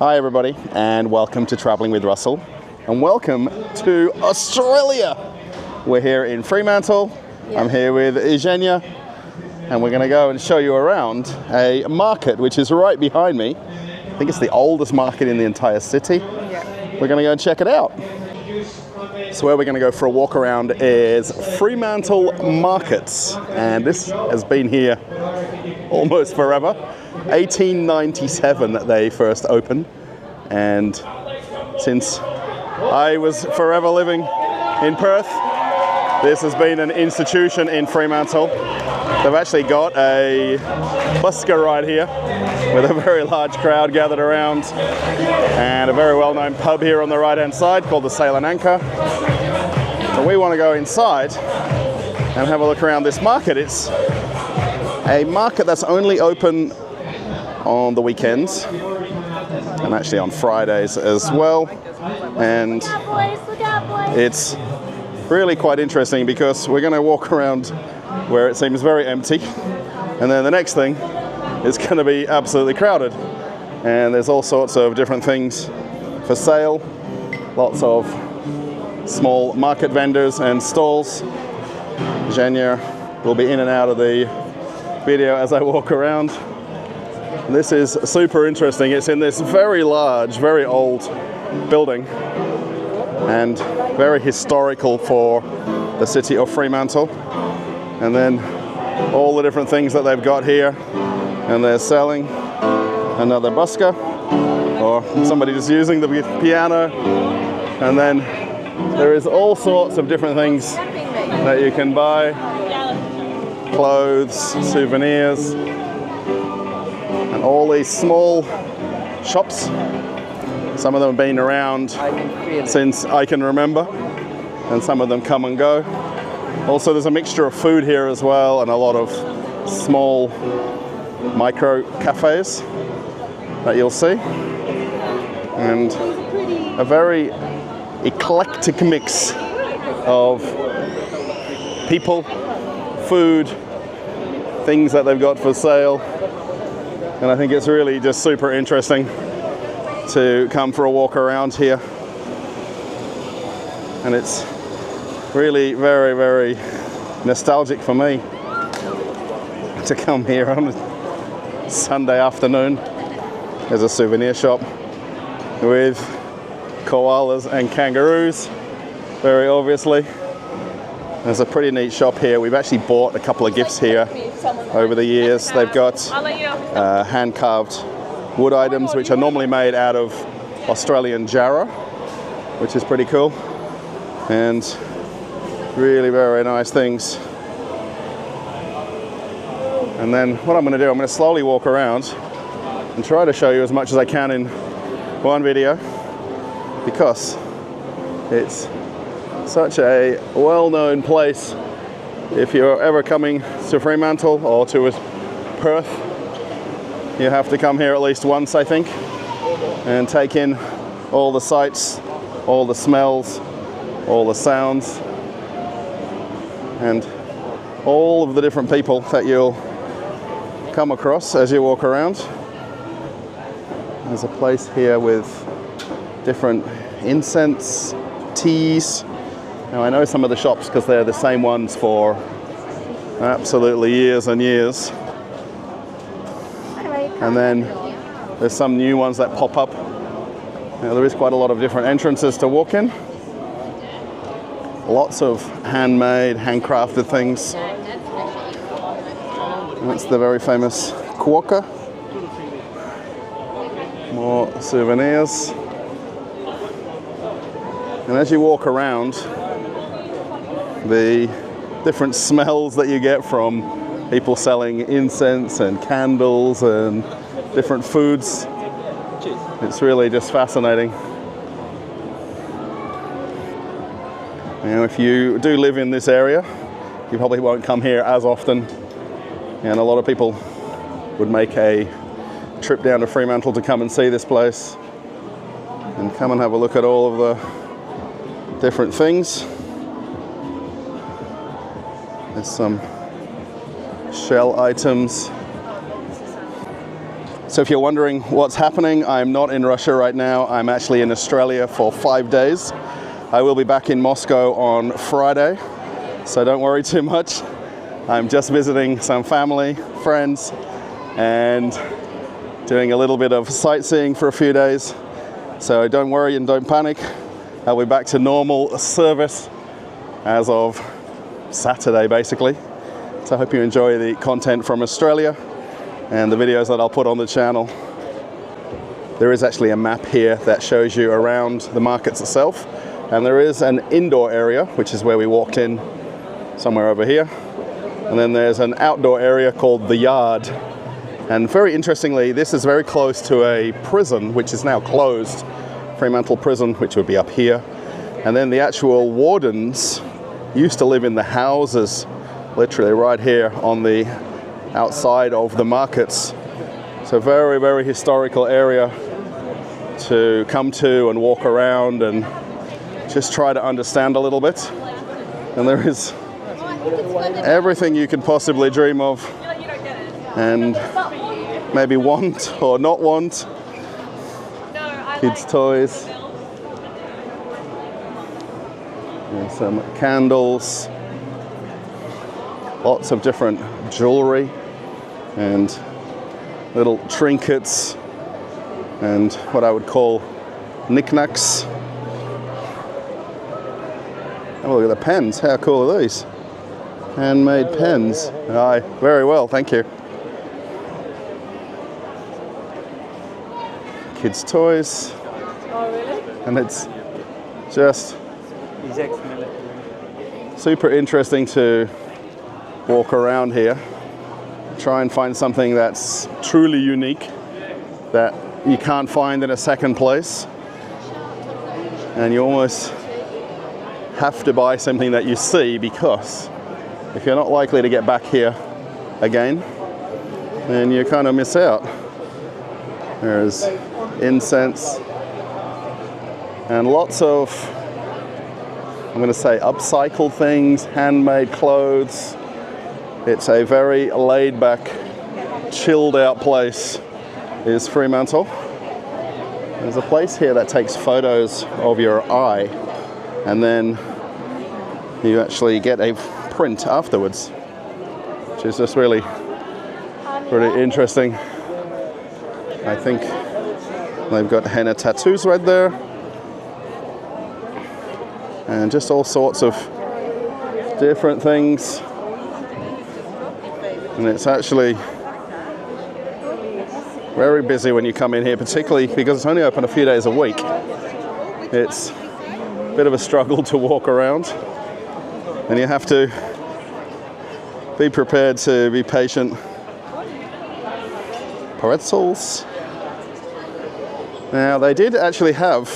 Hi everybody, and welcome to Traveling with Russell, and welcome to Australia. We're here in Fremantle. I'm here with Eugenia, and we're going to go and show you around a market which is right behind me. I think it's the oldest market in the entire city. We're going to go and check it out. So where we're going to go for a walk around is Fremantle Markets, and this has been here almost forever. 1897 they first opened, and since I was forever living in Perth, this has been an institution in Fremantle. They've actually got a busker right here with a very large crowd gathered around, and a very well-known pub here on the right-hand side called the Sail and Anchor. So we want to go inside and have a look around this market. It's a market that's only open on the weekends and actually on Fridays as well, and it's really quite interesting because we're going to walk around where it seems very empty, and then the next thing is going to be absolutely crowded, and there's all sorts of different things for sale, lots of small market vendors and stalls. Eugenia will be in and out of the video as I walk around. This is super interesting. It's in this very large, very old building and very historical for the city of Fremantle. And then all the different things that they've got here, and they're selling another busker or somebody just using the piano, and then there is all sorts of different things that you can buy, clothes, souvenirs, and all these small shops. Some of them have been around since I can remember, and some of them come and go. Also, there's a mixture of food here as well, and a lot of small micro cafes that you'll see, and a very eclectic mix of people, food, things that they've got for sale. And I think it's really just super interesting to come for a walk around here. And it's really very, very nostalgic for me to come here on a Sunday afternoon. There's a souvenir shop with koalas and kangaroos, very obviously. There's a pretty neat shop here. We've actually bought a couple of gifts here over the years. They've got hand-carved wood items which are normally made out of Australian jarrah, which is pretty cool, and really very nice things. And then what I'm going to do, I'm going to slowly walk around and try to show you as much as I can in one video, because it's such a well-known place. If you're ever coming to Fremantle or to Perth, you have to come here at least once, I think, and take in all the sights, all the smells, all the sounds, and all of the different people that you'll come across as you walk around. There's a place here with different incense, teas. Now I know some of the shops because they're the same ones for absolutely years and years. And then there's some new ones that pop up. Now there is quite a lot of different entrances to walk in. Lots of handmade, handcrafted things. That's the very famous quokka. More souvenirs. And as you walk around, the different smells that you get from people selling incense and candles and different foods, it's really just fascinating. Now, if you do live in this area, you probably won't come here as often, and a lot of people would make a trip down to Fremantle to come and see this place and come and have a look at all of the different things. There's some shell items, So if you're wondering what's happening, I'm not in Russia right now. I'm actually in Australia for 5 days. I will be back in Moscow on Friday, so don't worry too much. I'm just visiting some family, friends, and doing a little bit of sightseeing for a few days. So don't worry and don't panic. I'll be back to normal service as of Saturday, basically. So I hope you enjoy the content from Australia and the videos that I'll put on the channel. There is actually a map here that shows you around the markets itself, and there is an indoor area, which is where we walked in, somewhere over here, and then there's an outdoor area called the Yard. And very interestingly, this is very close to a prison which is now closed, Fremantle prison, which would be up here, and then the actual wardens used to live in the houses literally right here on the outside of the markets. So very, very historical area to come to and walk around and just try to understand a little bit. And there is everything you could possibly dream of and maybe want or not want. Kids' toys. And some candles. Lots of different jewelry and little trinkets and what I would call knickknacks. Oh, look at the pens. How cool are these? Handmade pens. Aye, very well, thank you. Kids' toys. Oh, really? And it's just super interesting to walk around here, try and find something that's truly unique that you can't find in a second place, and you almost have to buy something that you see, because if you're not likely to get back here again, then you kind of miss out. There's incense and lots of, I'm going to say, upcycled things, handmade clothes. It's a very laid-back, chilled-out place, is Fremantle. There's a place here that takes photos of your eye, and then you actually get a print afterwards, which is just really pretty interesting. I think they've got henna tattoos right there, and just all sorts of different things. And it's actually very busy when you come in here, particularly because it's only open a few days a week. It's a bit of a struggle to walk around, and you have to be prepared to be patient. Pretzels. Now, they did actually have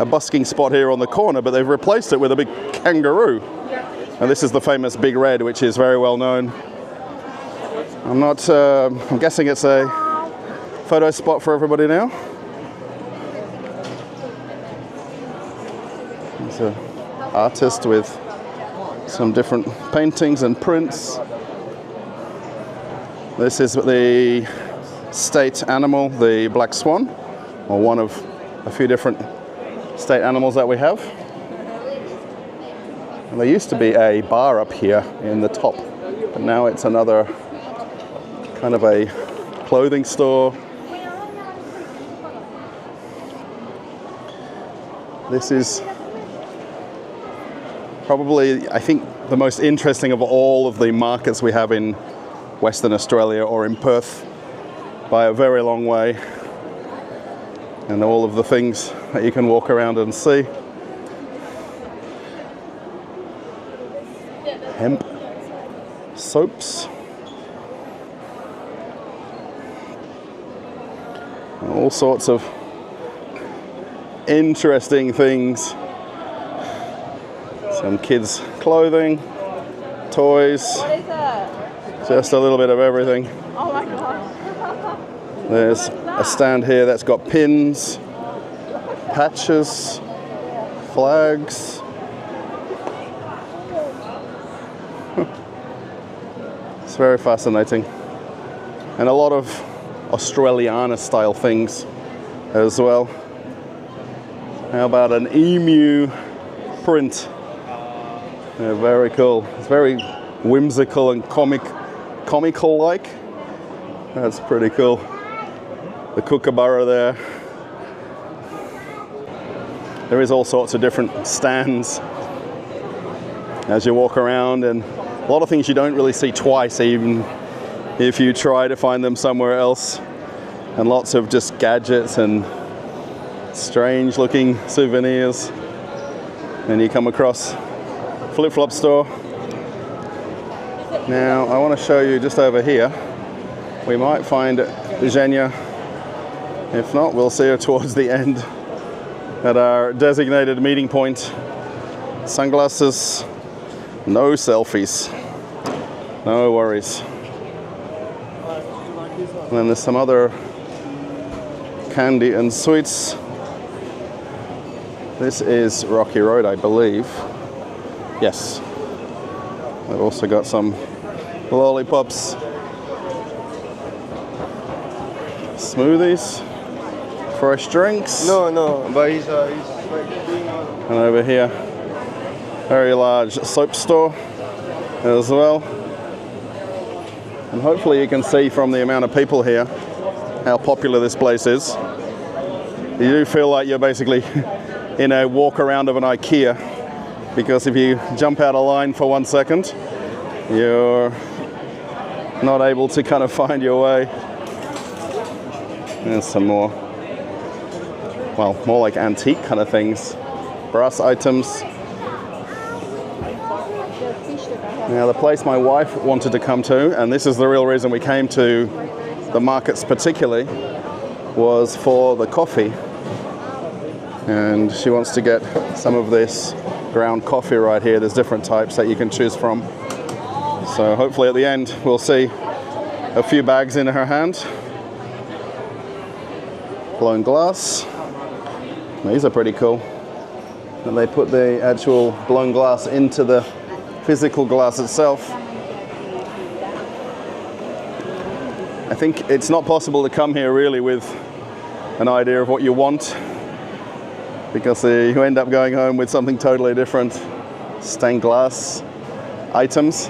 a busking spot here on the corner, but they've replaced it with a big kangaroo. And this is the famous Big Red, which is very well known. I'm guessing it's a photo spot for everybody now. He's an artist with some different paintings and prints. This is the state animal, the black swan, or one of a few different state animals that we have. And there used to be a bar up here in the top, but now it's another kind of a clothing store. This is probably, I think, the most interesting of all of the markets we have in Western Australia, or in Perth, by a very long way. And all of the things that you can walk around and see. Hemp soaps. All sorts of interesting things. Some kids' clothing, toys, just a little bit of everything. Oh my god. There's a stand here that's got pins, patches, flags. It's very fascinating. And a lot of Australiana style things as well. How about an emu print? Yeah, very cool. It's very whimsical and comical like. That's pretty cool. The kookaburra there. There is all sorts of different stands as you walk around, and a lot of things you don't really see twice, even if you try to find them somewhere else. And lots of just gadgets and strange looking souvenirs. And you come across flip-flop store. Now I want to show you just over here. We might find Eugenia. If not, we'll see her towards the end at our designated meeting point. Sunglasses, no selfies, no worries. And then there's some other candy and sweets. This is Rocky Road, I believe. Yes. I've also got some lollipops, smoothies, fresh drinks. No, but he's like And over here, very large soap store as well. And hopefully you can see from the amount of people here how popular this place is. You do feel like you're basically in a walk around of an IKEA, because if you jump out of line for 1 second, you're not able to kind of find your way. There's some more, well, more like antique kind of things. Brass items. Now the place my wife wanted to come to, and this is the real reason we came to the markets particularly, was for the coffee. And she wants to get some of this ground coffee right here. There's different types that you can choose from. So hopefully at the end we'll see a few bags in her hand. Blown glass. These are pretty cool. And they put the actual blown glass into the physical glass itself. I think it's not possible to come here really with an idea of what you want, because you end up going home with something totally different. Stained glass items.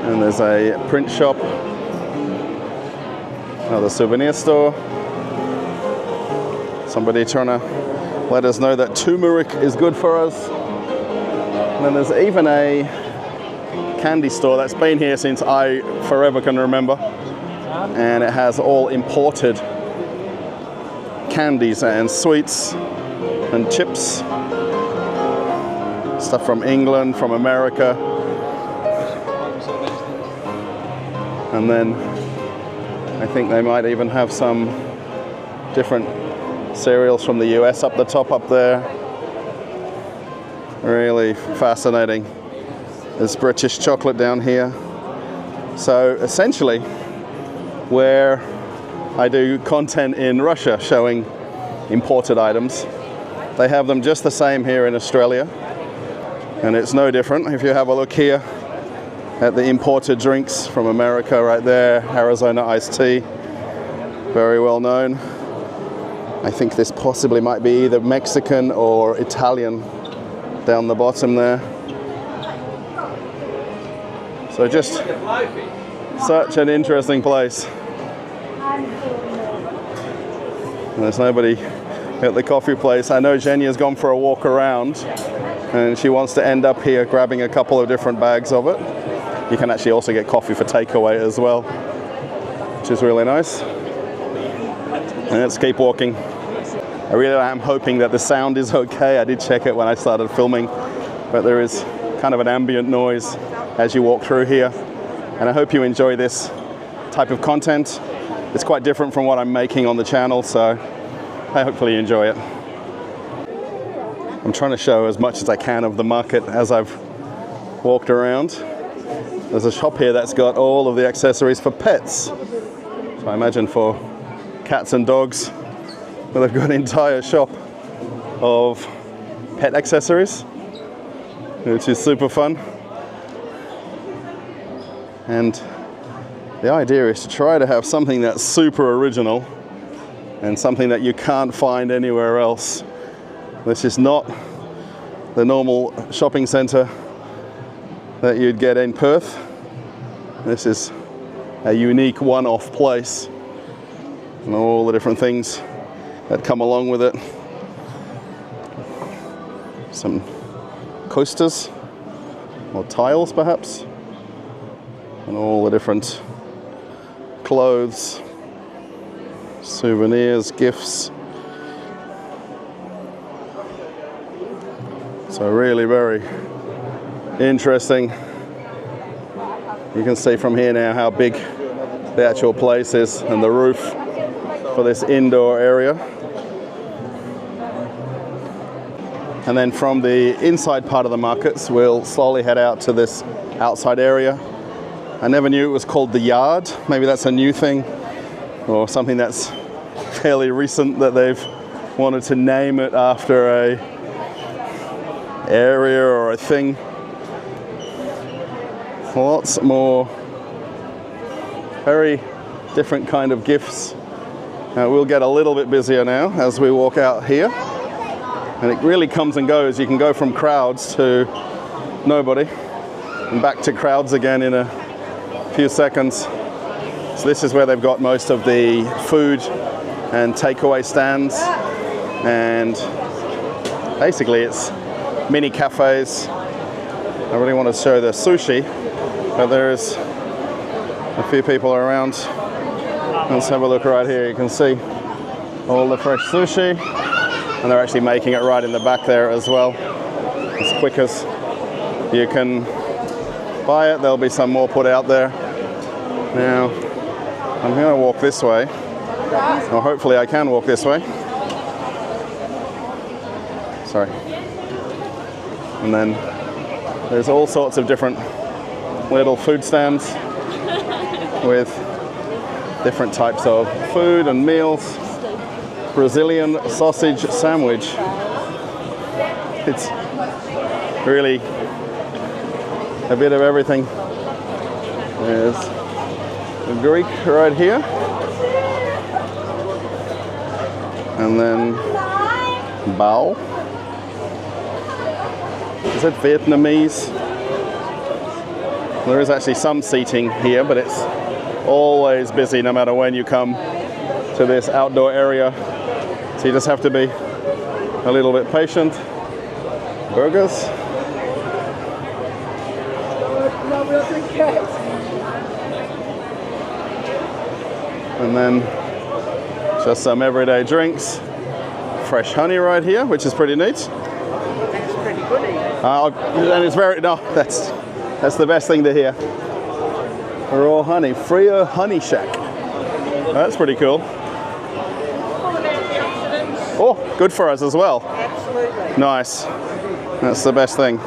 And there's a print shop. Another souvenir store. Somebody trying to let us know that turmeric is good for us. And then there's even a candy store that's been here since I forever can remember. And it has all imported candies and sweets and chips. Stuff from England, from America. And then I think they might even have some different cereals from the US up the top up there. Really fascinating. There's British chocolate down here. So essentially, where I do content in Russia showing imported items, they have them just the same here in Australia. And it's no different. If you have a look here at the imported drinks from America right there, Arizona iced tea, very well known. I think this possibly might be either Mexican or Italian down the bottom there. So just such an interesting place. And there's nobody at the coffee place. I know Zhenya's gone for a walk around and she wants to end up here grabbing a couple of different bags of it. You can actually also get coffee for takeaway as well, which is really nice. And let's keep walking. I really am hoping that the sound is okay. I did check it when I started filming, but there is kind of an ambient noise as you walk through here. And I hope you enjoy this type of content. It's quite different from what I'm making on the channel, so I hopefully enjoy it. I'm trying to show as much as I can of the market as I've walked around. There's a shop here that's got all of the accessories for pets. So I imagine for cats and dogs, but they've got an entire shop of pet accessories, which is super fun. And The idea is to try to have something that's super original and something that you can't find anywhere else. This is not the normal shopping centre that you'd get in Perth. This is a unique one-off place and all the different things that come along with it. Some coasters or tiles perhaps, and all the different clothes, souvenirs, gifts. So really very interesting. You can see from here now how big the actual place is and the roof for this indoor area. And then from the inside part of the markets, we'll slowly head out to this outside area. I never knew it was called the Yard. Maybe that's a new thing or something that's fairly recent that they've wanted to name it after a area or a thing. Lots more very different kind of gifts. We'll get a little bit busier now as we walk out here. And it really comes and goes. You can go from crowds to nobody and back to crowds again in a few seconds. So this is where they've got most of the food and takeaway stands. And basically it's mini cafes. I really want to show the sushi, but there's a few people around. Let's have a look right here. You can see all the fresh sushi, and they're actually making it right in the back there as well. As quick as you can buy it, there'll be some more put out there. Now, I'm going to walk this way, or hopefully I can walk this way. Sorry. And then there's all sorts of different little food stands with different types of food and meals. Brazilian sausage sandwich. It's really a bit of everything. There's the Greek right here. And then bao. Is it Vietnamese? There is actually some seating here, but it's always busy no matter when you come to this outdoor area. So you just have to be a little bit patient. Burgers. And then just some everyday drinks. Fresh honey right here, which is pretty neat. That's pretty good. And it's very, no, that's the best thing to hear. Raw honey, Freo Honey Shack. That's pretty cool. Oh, good for us as well. Absolutely. Nice. That's the best thing.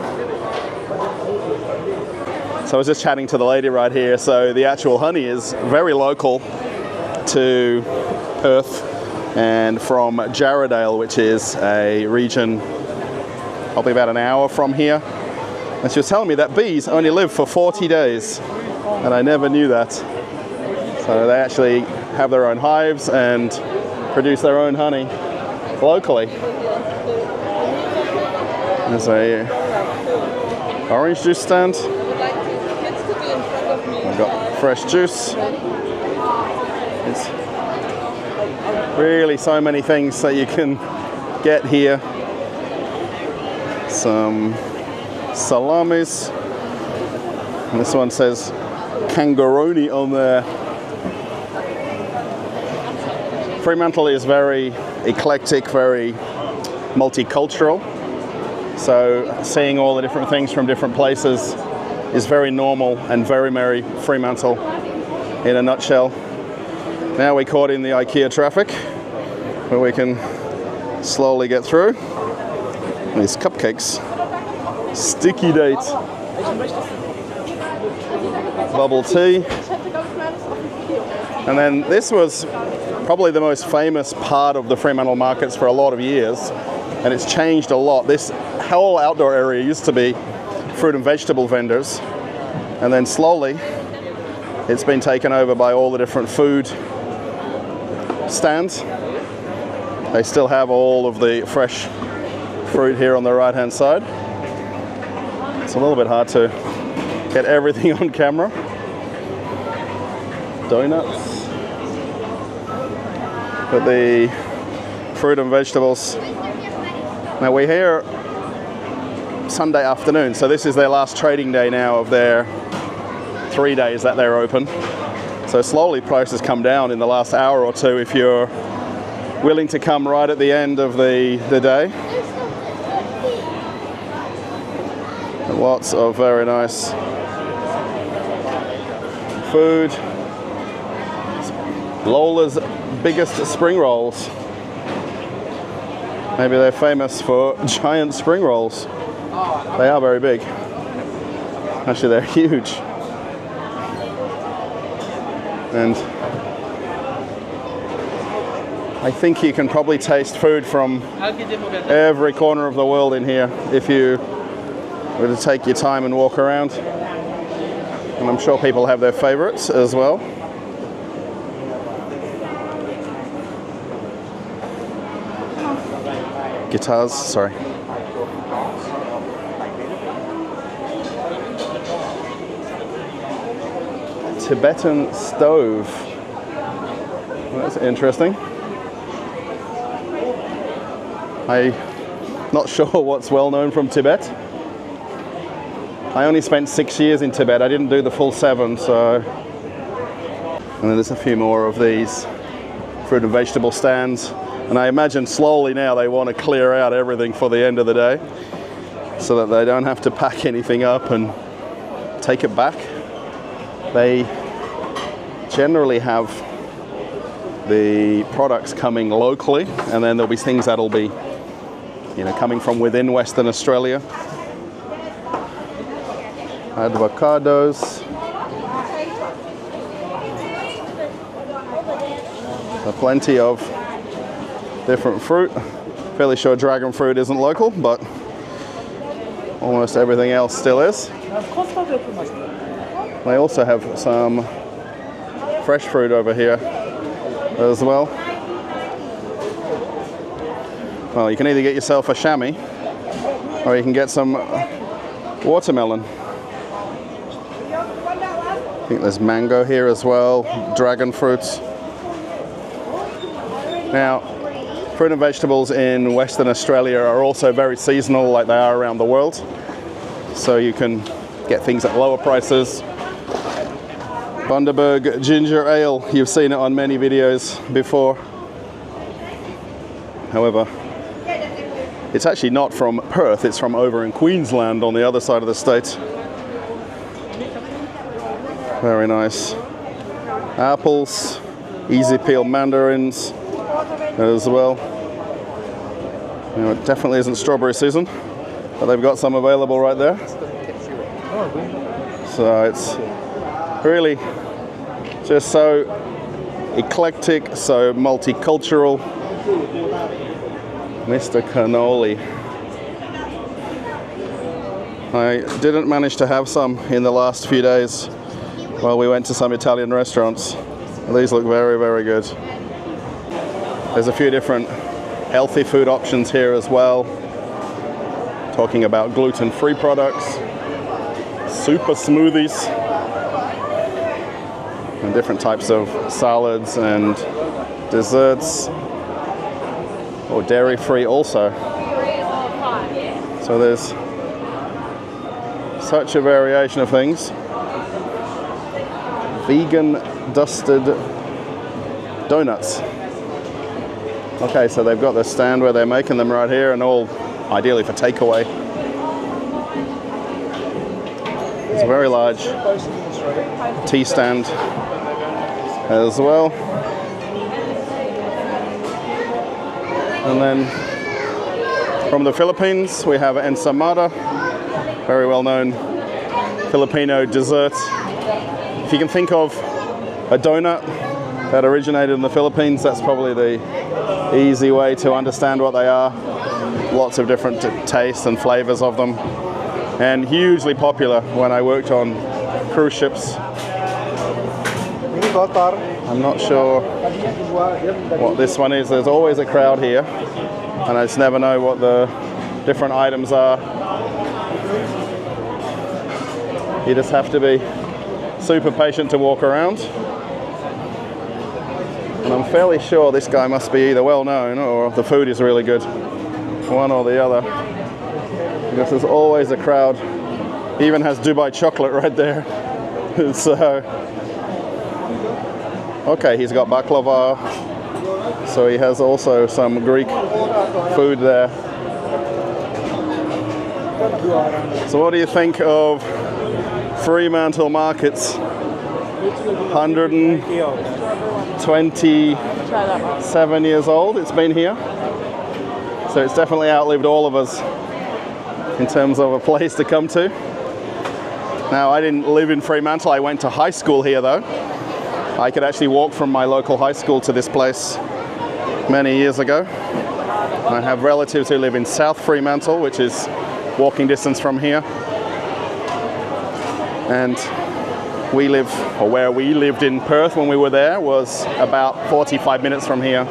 So I was just chatting to the lady right here. So the actual honey is very local to Perth and from Jarrahdale, which is a region probably about an hour from here. And she was telling me that bees only live for 40 days. And I never knew that. So they actually have their own hives and produce their own honey locally. There's a orange juice stand. I've got fresh juice. It's really so many things that you can get here. Some salamis. And this one says kangaroo on there. Fremantle is very eclectic, very multicultural. So seeing all the different things from different places is very normal and very merry Fremantle in a nutshell. Now we're caught in the IKEA traffic where we can slowly get through. These cupcakes. Sticky date. Bubble tea. And then this was probably the most famous part of the Fremantle Markets for a lot of years, and it's changed a lot. This whole outdoor area used to be fruit and vegetable vendors, and then slowly it's been taken over by all the different food stands. They still have all of the fresh fruit here on the right hand side. It's a little bit hard to get everything on camera. Donuts. But the fruit and vegetables. Now we're here Sunday afternoon, so this is their last trading day now of their 3 days that they're open. So slowly prices come down in the last hour or two if you're willing to come right at the end of the day. Lots of very nice food. Lola's biggest spring rolls. Maybe they're famous for giant spring rolls. They are very big. Actually, they're huge. And I think you can probably taste food from every corner of the world in here if you were to take your time and walk around. And I'm sure people have their favorites as well. Guitars, sorry. Tibetan stove. Well, that's interesting. I'm not sure what's well known from Tibet. I only spent 6 years in Tibet. I didn't do the full 7, so. And then there's a few more of these fruit and vegetable stands. And I imagine slowly now they want to clear out everything for the end of the day so that they don't have to pack anything up and take it back. They generally have the products coming locally, and then there'll be things that'll be, you know, coming from within Western Australia. Avocados. Plenty of different fruit. Fairly sure dragon fruit isn't local, but almost everything else still is. They also have some fresh fruit over here as well. Well, you can either get yourself a chamois or you can get some watermelon. I think there's mango here as well, dragon fruits. Now, fruit and vegetables in Western Australia are also very seasonal, like they are around the world. So you can get things at lower prices. Bundaberg ginger ale, you've seen it on many videos before. However, it's actually not from Perth, it's from over in Queensland on the other side of the state. Very nice. Apples, easy peel mandarins as well. You know, it definitely isn't strawberry season, but they've got some available right there. So it's really just so eclectic, so multicultural. Mr. Cannoli. I didn't manage to have some in the last few days while we went to some Italian restaurants. These look very, very good. There's a few different healthy food options here as well. Talking about gluten-free products, super smoothies, and different types of salads and desserts. Or dairy-free also. So there's such a variation of things. Vegan dusted donuts. Okay, so they've got the stand where they're making them right here, and all ideally for takeaway. It's a very large tea stand as well. And then from the Philippines, we have ensaymada, very well known Filipino dessert. If you can think of a donut that originated in the Philippines, that's probably the easy way to understand what they are. Lots of different tastes and flavors of them, and hugely popular when I worked on cruise ships. I'm not sure what this one is. There's always a crowd here, and I just never know what the different items are. You just have to be super patient to walk around. And I'm fairly sure this guy must be either well known or the food is really good. One or the other. Because there's always a crowd. He even has Dubai chocolate right there. So, okay, he's got baklava. So he has also some Greek food there. So what do you think of Fremantle Markets? 127 years old it's been here. So it's definitely outlived all of us in terms of a place to come to. Now, I didn't live in Fremantle. I went to high school here though. I could actually walk from my local high school to this place many years ago. I have relatives who live in South Fremantle, which is walking distance from here. And we live, or where we lived in Perth when we were there, was about 45 minutes from here.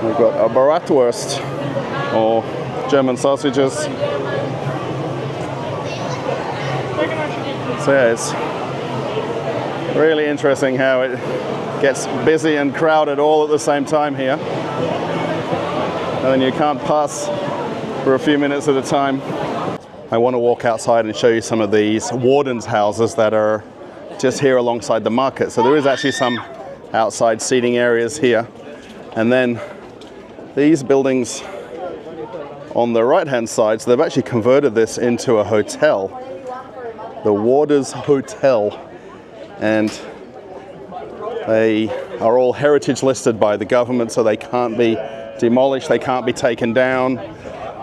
We've got a bratwurst, or German sausages. So yeah, it's really interesting how it gets busy and crowded all at the same time here. And then you can't pass for a few minutes at a time. I want to walk outside and show you some of these wardens' houses that are just here alongside the market. So there is actually some outside seating areas here. And then these buildings on the right-hand side, so they've actually converted this into a hotel. The Warders Hotel. And they are all heritage listed by the government, so they can't be demolished, they can't be taken down.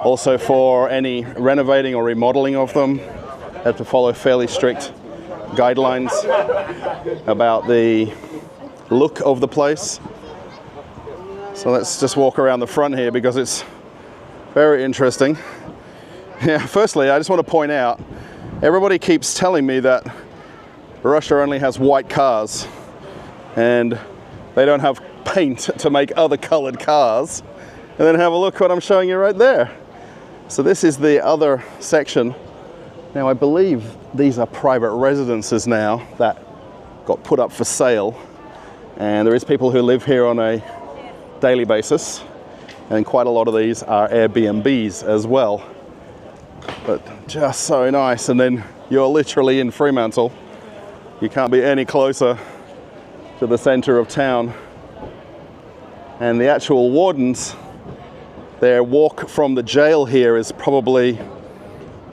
Also, for any renovating or remodeling of them, they have to follow fairly strict guidelines about the look of the place. So let's just walk around the front here because it's very interesting. Yeah, firstly, I just want to point out, everybody keeps telling me that Russia only has white cars and they don't have paint to make other colored cars. And then have a look what I'm showing you right there. So this is the other section. Now I believe these are private residences now that got put up for sale. And there is people who live here on a daily basis. And quite a lot of these are Airbnbs as well. But just so nice. And then you're literally in Fremantle. You can't be any closer to the center of town. And the actual wardens, their walk from the jail here is probably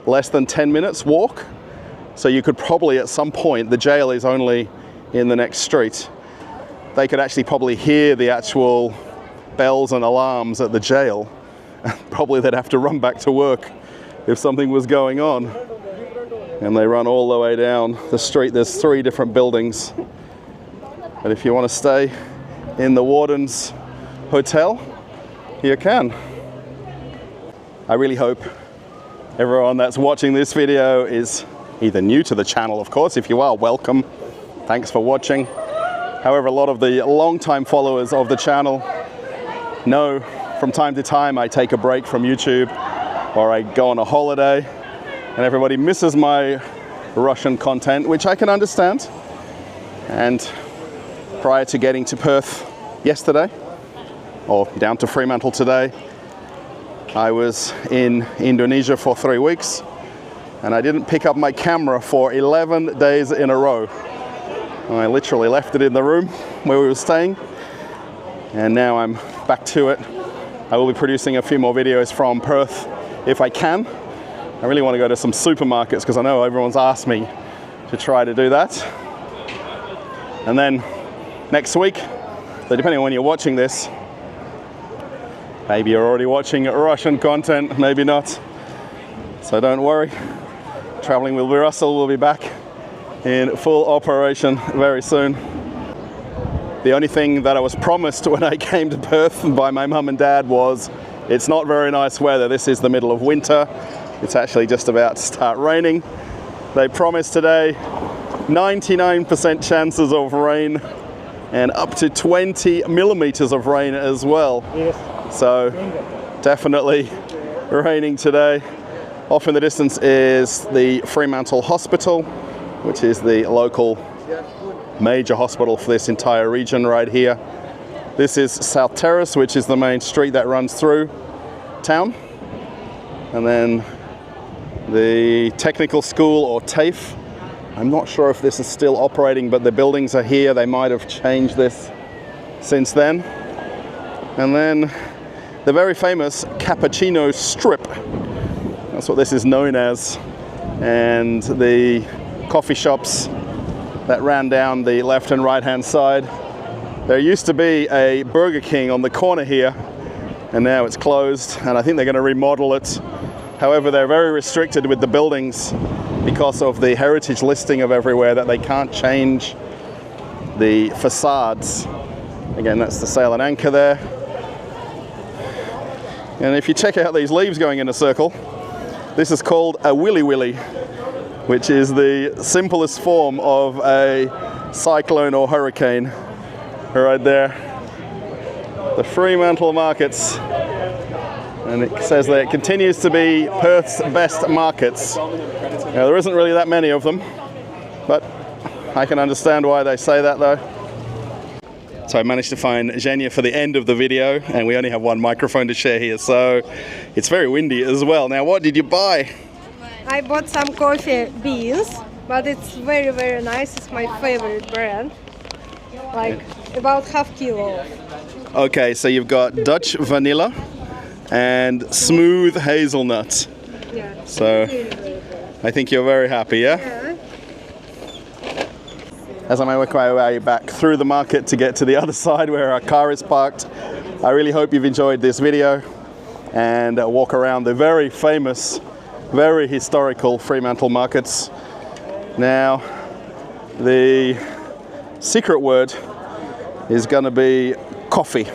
less than 10 minutes walk. So you could probably at some point, the jail is only in the next street. They could actually probably hear the actual bells and alarms at the jail. Probably they'd have to run back to work if something was going on. And they run all the way down the street. There's 3 different buildings. But if you want to stay in the Warden's Hotel, you can. I really hope everyone that's watching this video is either new to the channel, of course. If you are, welcome. Thanks for watching. However, a lot of the long-time followers of the channel know from time to time I take a break from YouTube or I go on a holiday and everybody misses my Russian content, which I can understand. And prior to getting to Perth yesterday, or down to Fremantle today, I was in Indonesia for 3 weeks and I didn't pick up my camera for 11 days in a row. I literally left it in the room where we were staying and now I'm back to it. I will be producing a few more videos from Perth if I can. I really want to go to some supermarkets because I know everyone's asked me to try to do that. And then next week, so depending on when you're watching this, maybe you're already watching Russian content, maybe not. So don't worry. Traveling with Russell will be back in full operation very soon. The only thing that I was promised when I came to Perth by my mum and dad was it's not very nice weather. This is the middle of winter. It's actually just about to start raining. They promised today 99% chances of rain and up to 20 millimeters of rain as well. Yes. So definitely raining today. Off in the distance is the Fremantle Hospital, which is the local major hospital for this entire region right here. This is South Terrace, which is the main street that runs through town. And then the technical school, or TAFE. I'm not sure if this is still operating, but the buildings are here. They might have changed this since then. And then the very famous Cappuccino Strip. That's what this is known as. And the coffee shops that ran down the left and right hand side. There used to be a Burger King on the corner here, and now it's closed, and I think they're going to remodel it. However, they're very restricted with the buildings because of the heritage listing of everywhere, that they can't change the facades. Again, that's the Sail and Anchor there. And if you check out these leaves going in a circle, this is called a willy willy, which is the simplest form of a cyclone or hurricane. Right there, the Fremantle Markets, and it says that it continues to be Perth's best markets. Now, there isn't really that many of them, but I can understand why they say that though. So I managed to find Zhenya for the end of the video, and we only have one microphone to share here, so it's very windy as well. Now, what did you buy? I bought some coffee beans, but it's very, very nice. It's my favorite brand. Like about half kilo. Okay, so you've got Dutch vanilla and smooth hazelnut. Yeah. So I think you're very happy, yeah? Yeah. As I make my way back through the market to get to the other side where our car is parked, I really hope you've enjoyed this video and walk around the very famous, very historical Fremantle Markets. Now, the secret word is going to be coffee.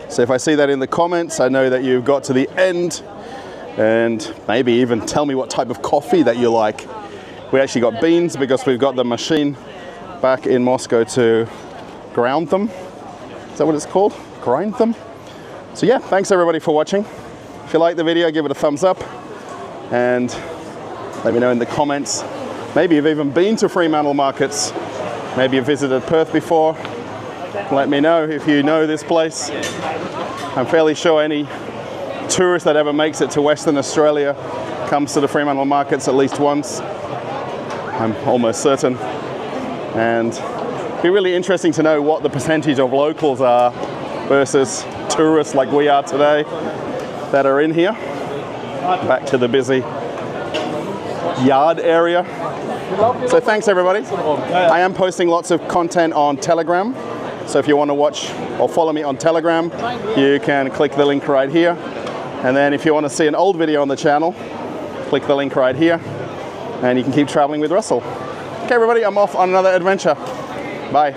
So if I see that in the comments, I know that you've got to the end, and maybe even tell me what type of coffee that you like. We actually got beans because we've got the machine back in Moscow to ground them. Is that what it's called? Grind them? So yeah, thanks everybody for watching. If you like the video, give it a thumbs up, and let me know in the comments. Maybe you've even been to Fremantle Markets. Maybe you've visited Perth before. Let me know if you know this place. I'm fairly sure any tourist that ever makes it to Western Australia comes to the Fremantle Markets at least once. I'm almost certain. And it'd be really interesting to know what the percentage of locals are versus tourists like we are today that are in here. Back to the busy yard area. So thanks everybody. I am posting lots of content on Telegram. So if you want to watch or follow me on Telegram, you can click the link right here. And then if you want to see an old video on the channel, click the link right here, and you can keep traveling with Russell. Okay everybody, I'm off on another adventure. Bye.